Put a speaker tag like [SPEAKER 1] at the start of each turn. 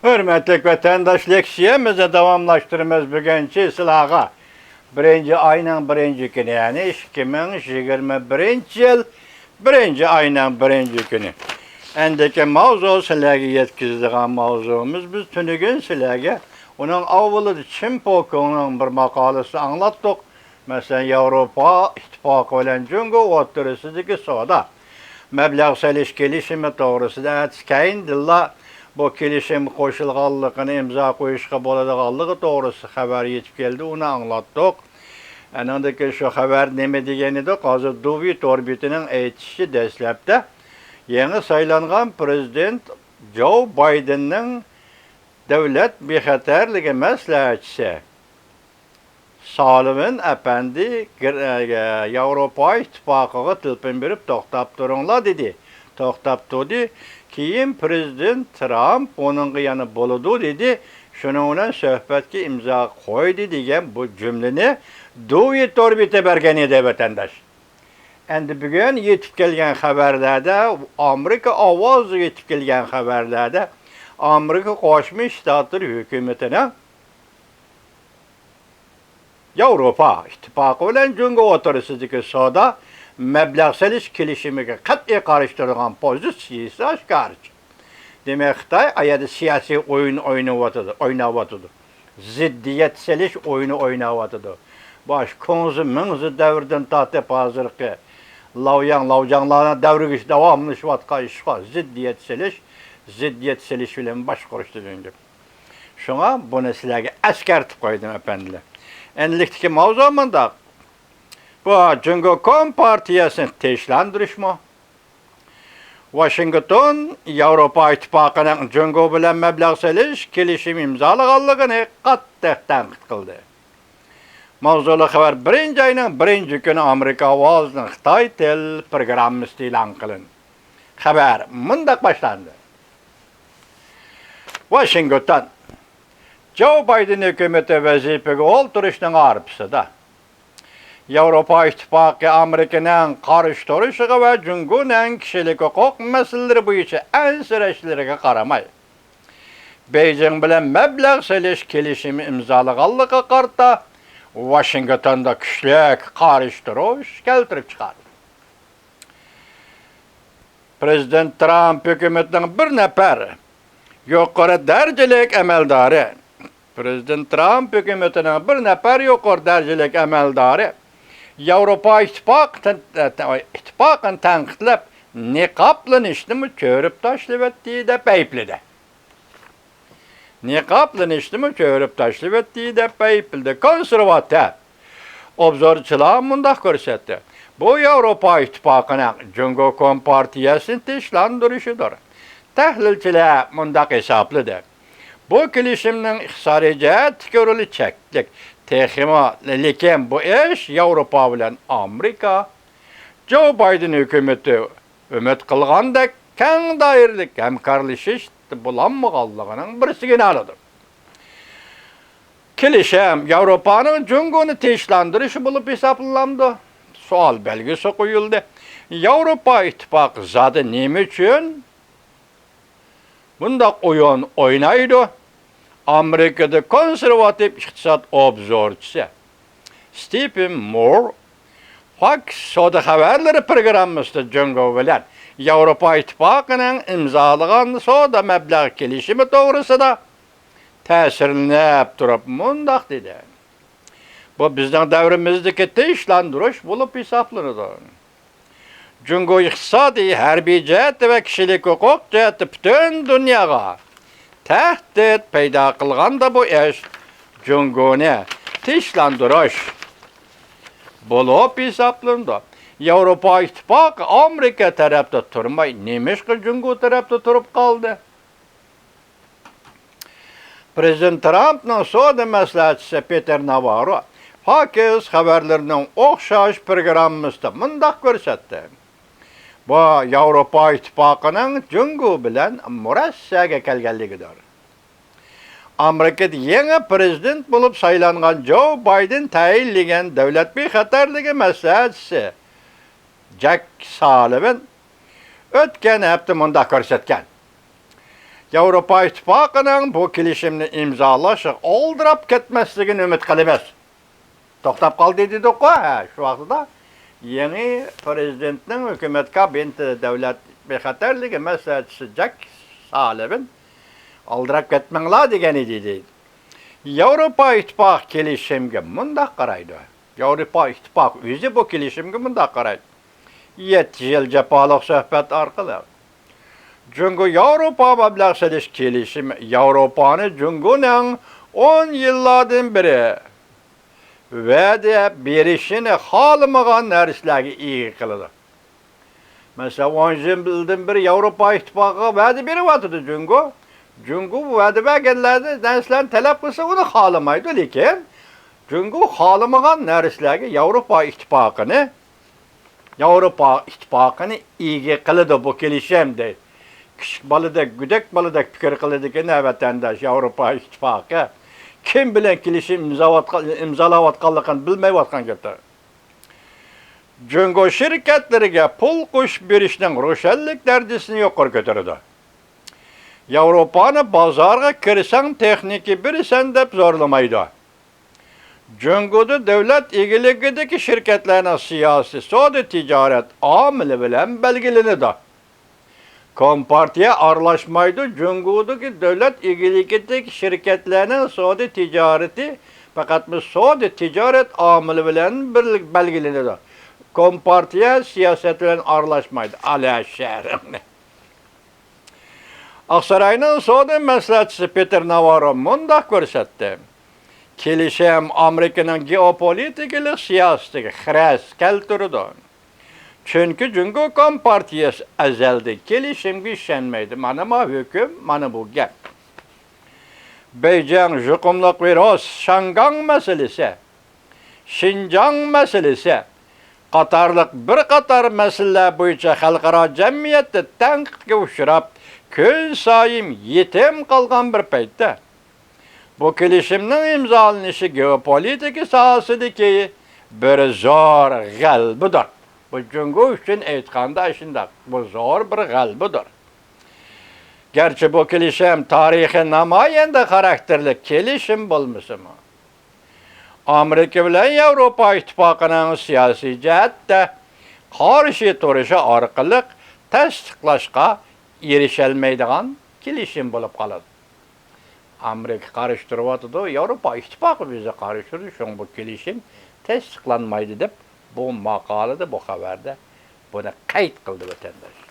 [SPEAKER 1] Hürmetlik vatandaş leksiyemizi davamlaştırmaz bugünkü silaha. Birinci ayının birinci günü yani 2021 yıl birinci ayının birinci günü. Endeki mavzu silahı yetkizdiğin mavzumuz biz tünügün silahı. Onun avvalı Çin Poku'nun bir makalesi anlattık. Mesela Avrupa İttifakı ile Cungo oturusundaki soda. Məbləğ səliş gelişimi doğrusu da etkeyin dilla bu gelişim koşulğanlığını imza koyuşqa boladığanlığı doğrusu haber yetip geldi, onu anlattık. Anındaki şu haber neme degeni de hazır Duvi Torbitinin aytişi dəsləpdə yeni saylanğan prezident Joe Biden'ın devlet bexatarlığı məsləhətçisi Salim'in efendi Avrupa İttifakı'na tılpın verip toxtab durunla dedi. Toxtab durdu. Keyin prezident Trump onun yanı boludu dedi. Şununla söhbetki imza koydu degen bu cümleni Duvi Torbit'e bergen edi vatandaş. Endi bugün yetip gelgen haberlerde Amerika avazı yetip gelgen haberlerde Amerika Koşmuş Ştatları hükümetine Avrupa İttifakı ile Cungo oturusundaki soda məbləğ səliş kilişimiga qat'i qarıştırılan pozisiyası aşkarıdır. Demek Xitay ayadı siyasi oyun oynavatıdır. Ziddiyet səliş oyunu oynavatıdır. Baş konzu mınzı devirden tatip hazırki lavcanlarına devrigiş devamlı şuvatka işqa ziddiyet səliş bilen baş kuruştu döndü. Şuna bunu sizlerge eskertip koydum efendiler. Enlikteki mavzumunda bu Cungo Kompartiyasını teşlandırışma. Washington, Avrupa İttifakı'nın Cungo bilen məbləğ səliş kilişim imzalığanlığını qattiq tənqid qıldı. Mavzulu xəbər birinci ayının birinci günü Amerika avazının Xitay tel programısı ilan qılın. Xəbər mındaq başlandı. Washington, Joe Biden hükümeti vazifege olturuşunun arpısı da. Avrupa İttifakı Amerika'nın karıştırışı ve Cungo'nun kişilik hukuk meseleleri bu işi en süreçlerine karamay. Beijing bilen məbləğ səliş kilişimi imzalığanlığı qarta Washington'da kişilik karıştırış keltirip çıkar. Prezident Trump hükümetinin bir nefer yukarı derecelik emeldarı Prezident Trump hükümetinin bir nefer yukarı derecelik emeldarı Avrupa İttifakı'nı tənqidləb niqablı işlemi körüp taşlıp ettiği de beyplidi. Niqablı işlemi körüp taşlıp ettiği de beyplidi. Konservatif obzorçılar mundaq görsetdi. Bu Avrupa İttifakı'nın Cungo Kompartiyasını teşlandırışıdır. Təhlilçiler mundaq hesaplıdır. Bu kilişimden ihsarice tükürülü çektik. Lekin bu iş Avrupa bilen Amerika, Joe Biden hükümeti ümit kılgandek keng dairlik hemkarlaşış bulanmağallığının bir signalıdır. Kilişim Avrupa'nın Cungo'nu teşlandırışı bulup hesaplandı. Sual belgesi koyuldu. Avrupa İttifakı zaten neyim için? Bunda oyun oynaydı. Amerika'da konservatif iktisat obzorcusu Stephen Moore, Fox Soda Haberleri programımızda Cungo bilen Avrupa İttifakı'nın imzalığın soda məbləğ gelişimi doğrusu da təsirini durup mundaq dedi. Bu bizden devrimizdeki teşlandırış bulup hesaplanıdır. Cungo iktisadi, hərbi cəhət ve kişilik hukuk cəhəti bütün dünyaya tehdit peyda kılgan da bu iş Cungo'nu teşlandırış bulup hesaplandı. Avrupa İttifakı Amerika tarafta durmay, neymiş ki Cungo tarafta durup kaldı. Prezident Trump'ın soda məsləhətçisi Peter Navarro, Fox haberlerinin oxşaş programımızda mındaq görsetdi. Bu Avrupa İttifakı'nın Cungo bilen murassaga kelgenligidir. Amerika'da yeni prezident bulup saylangan Joe Biden tayinlеген devlet bexatarlığı məsləhətçisi Jack Sullivan ötken hafta mundaq görsetken. Avrupa İttifaqının bu kelişimni imzalaşı oldurap ketmesligini ümit qilamiz. To'xtab qoldi dedik-ku, shu vaqtida yeni prezidentning hukumat kabineti davlat bexatarligi maslahatchisi Jack Sullivan oldirab ketmanglar degan edi. Avrupa İttifaqı kelişimga mundaq qaraydi. Avrupa İttifaqı o'zi bu kelişimga mundaq qaraydi. 7 yil jafoliq suhbat orqali Jungo Avrupa mablag' selish kelishimi Avrupani Jungoning 10 yillardan beri va'da berishini xohlamagan narsalarga ega qiladi. Mesela 10 yildan beri Avrupa İttifaqıga va'da beryapti Jungo. Jungo bu va'da berganlarni narsalarni talab qilsa uni xohlamaydi, lekin Jungo xohlamagan narsalarga Avrupa İttifaqini ega qiladi bu kelishim deydi. Küçük balıdak, güdek balıdak fikir qiladigan vatandaş Avrupa İttifaqı kim bilen kelishim imzalayotganligini bilmayotgan gapdir. Jungo şirketleriga pul qo'shib berishning ro'shanlik darajasini yuqori ko'taradi. Avrupani bozorga kirsang texniki birisan deb zo'rlamaydi. Jungoda davlat egiligidagi shirkatlarning siyosiy savdo tijorat omili bilan belgilanadi. Kompartiya aralashmaydi. Jungodagi davlat egiligidagi shirkatlarning savdo tijarati faqat bu savdo tijorat omili bilan belgilanadi. Kompartiya siyosat bilan aralashmaydi. Ala shahrini. Aqsaroyning savdo maslahatchisi Peter Navarro mundaq ko'rsatdi. Kelishim Amerikaning geopolitik siyosatiga xiras keltirdi. Çünkü Jungo Kompartiyasi azalda kelishimga ishonmaydi. Mana bu hukm, mana bu gap. Beyjing yuqumliq meros, Shangang masalasi, Xinjiang masalasi qatorliq bir qator masalalar bo'yicha xalqaro jamiyatda tanqidga uchrab, kun sayin yetim qolgan bir paytda bu kelishimning imzolanishi geopolitika sohasidagi bir zo'r g'albadir. Bu Jungo uchun aytganda shunday, bu zo'r bir g'albadir. Gerçi bu kelishim tarixiy namoyanda xarakterli kelishim bo'lmasa-mu, Amerika bilan Avrupa İttifaqıning siyosiy jihatda qarshi turishi orqali tasdiqlashga erisholmaydigan kelishim bo'lib qoladi. Amerika qarshi turyapti, Avrupa İttifaqı bizni qarshi turdi, shuning bu kelishim tasdiqlanmaydi deb bu maqolada, bu xabarda buni qayd qildi vatandosh.